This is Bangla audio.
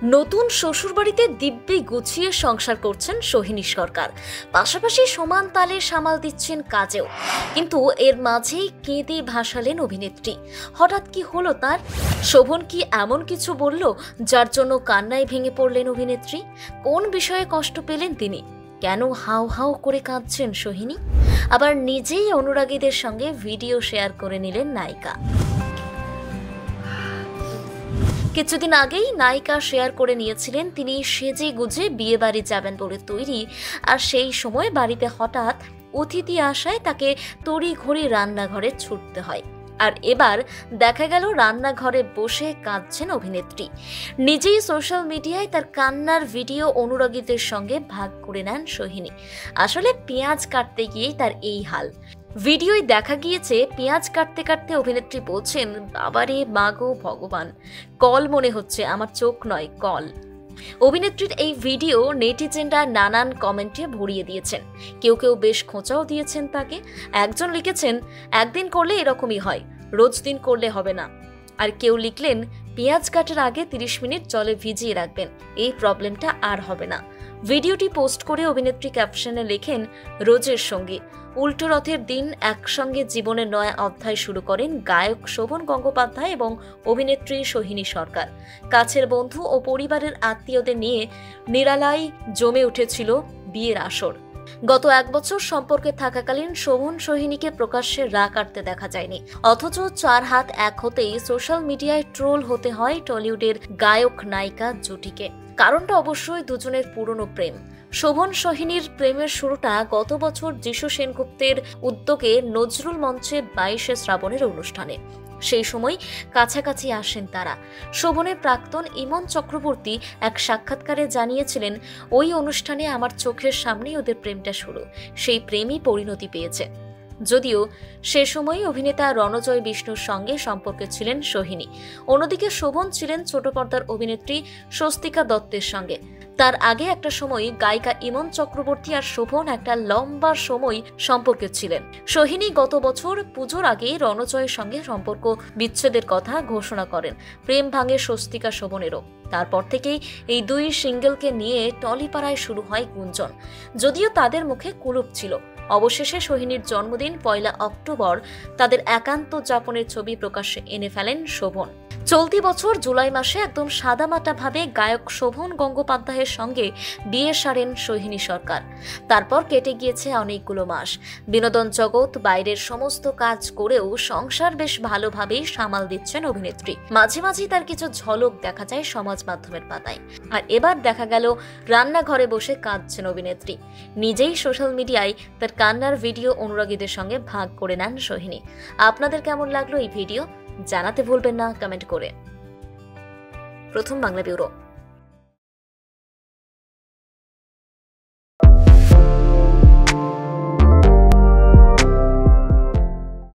নতুন শ্বশুরবাড়িতে দিব্যি গুছিয়ে সংসার করছেন সোহিনী সরকার, পাশাপাশি সমান তালে সামাল দিচ্ছেন কাজেও। কিন্তু এর মাঝেই কেঁদে ভাসালেন অভিনেত্রী। হঠাৎ কি হলো তার? শোভন কি এমন কিছু বলল যার জন্য কান্নায় ভেঙে পড়লেন অভিনেত্রী? কোন বিষয়ে কষ্ট পেলেন তিনি? কেন হাউ হাউ করে কাঁদছেন সোহিনী? আবার নিজেই অনুরাগীদের সঙ্গে ভিডিও শেয়ার করে নিলেন নায়িকা। কিছুদিন আগেই নায়িকা শেয়ার করে নিয়েছিলেন তিনি সেজে গুজে বিয়ে বাড়ি যাবেন বলে তৈরি, আর সেই সময় বাড়িতে হঠাৎ অতিথি আসায় তাকে তড়িঘড়ি রান্নাঘরে ছুটতে হয়। আর এবার দেখা গেল রান্নাঘরে বসে কাঁদছেন অভিনেত্রী। নিজেই সোশ্যাল মিডিয়ায় তার কান্নার ভিডিও অনুরাগীদের সঙ্গে ভাগ করে নেন সোহিনী। আসলে পেঁয়াজ কাটতে গিয়েই তার এই হাল। ভিডিওয় দেখা গিয়েছে পেঁয়াজ কাটতে কাটতে অভিনেত্রী বলছেন, বাবারে মাগো ভগবান, কল মনে হচ্ছে, আমার চোখ নয় কল। অভিনেত্রীর এই ভিডিও নেটিজেনরা নানান কমেন্টে ভরিয়ে দিয়েছেন। কেউ কেউ বেশ খোঁচাও দিয়েছেন তাকে। একজন লিখেছেন, একদিন করলে এরকমই হয়, রোজ দিন করলে হবে না। আর কেউ লিখলেন, পেঁয়াজ কাটার আগে 30 মিনিট জলে ভিজিয়ে রাখবেন, এই প্রবলেমটা আর হবে না। ভিডিওটি পোস্ট করে অভিনেত্রী ক্যাপশনে লেখেন, রোজের সঙ্গে উল্টো রথের দিন একসঙ্গে জীবনের নয়া অধ্যায় শুরু করেন গায়ক শোভন গঙ্গোপাধ্যায় এবং অভিনেত্রী সোহিনী সরকার। কাছের বন্ধু ও পরিবারের আত্মীয়দের নিয়ে নিরালায় জমে উঠেছিল বিয়ের আসর। গত 1 বছর সম্পর্কে থাকাকালীন শোভন সোহিনীকে প্রকাশ্যে রা কাটতে দেখা যায়নি, অথচ 4 হাত এক হতেই সোশ্যাল মিডিয়ায় ট্রোল হতে হয় টলিউডের গায়ক নায়িকা জুটিকে। কারণটা অবশ্যই দুজনের পুরনো প্রেম। শোভন সোহিনীর প্রেমের শুরুটা গত বছর যিশু সেনগুপ্তের উদ্যোগে নজরুল মঞ্চে 22শে শ্রাবণের অনুষ্ঠানে। সেই সময় কাছাকাছি আসেন তারা। শোভনের প্রাক্তন ইমন চক্রবর্তী এক সাক্ষাৎকারে জানিয়েছিলেন, ওই অনুষ্ঠানে আমার চোখের সামনেই ওদের প্রেমটা শুরু, সেই প্রেমই পরিণতি পেয়েছে। যদিও সে সময় অভিনেতা রণজয় বিষ্ণুর সঙ্গে সম্পর্কে ছিলেন সোহিনী। অন্যদিকে শোভন ছিলেন ছোট পর্দার অভিনেত্রী স্বস্তিকা দত্তের সঙ্গে। তার আগে একটা সময় গায়িকা ইমন চক্রবর্তী আর শোভন একটা লম্বা সময় সম্পর্কে ছিলেন। সোহিনী গত বছর পুজোর আগে রণজয়ের সঙ্গে সম্পর্ক বিচ্ছেদের কথা ঘোষণা করেন। প্রেম ভাঙে স্বস্তিকা শোভনেরও। তারপর থেকেই এই দুই সিঙ্গেলকে নিয়ে টলিপাড়ায় শুরু হয় গুঞ্জন, যদিও তাদের মুখে কুলুপ ছিল। অবশেষে সোহিনীর জন্মদিন 1 অক্টোবর তাদের একান্ত যাপনের ছবি প্রকাশ্যে এনে ফেলেন শোভন। চলতি বছর জুলাই মাসে একদম সাদামাটা ভাবে গায়ক শোভন গঙ্গোপাধ্যায়ের সঙ্গে বিয়ে সারেন সোহিনী সরকার। তারপর কেটে গিয়েছে অনেকগুলো মাস। বিনোদন জগৎ বাইরের সমস্ত কাজ করেও সংসার বেশ ভালোভাবেই সামাল দিচ্ছেন অভিনেত্রী। মাঝে মাঝে তার কিছু ঝলক দেখা যায় সমাজ মাধ্যমের পাতায়। আর এবার দেখা গেল রান্নাঘরে বসে কাঁদছেন অভিনেত্রী। নিজেই সোশ্যাল মিডিয়ায় তার কান্নার ভিডিও অনুরাগীদের সঙ্গে ভাগ করে নেন সোহিনী। আপনাদের কেমন লাগলো এই ভিডিও জানাতে ভুলবেন না কমেন্ট করে। প্রথম বাংলা ব্যুরো।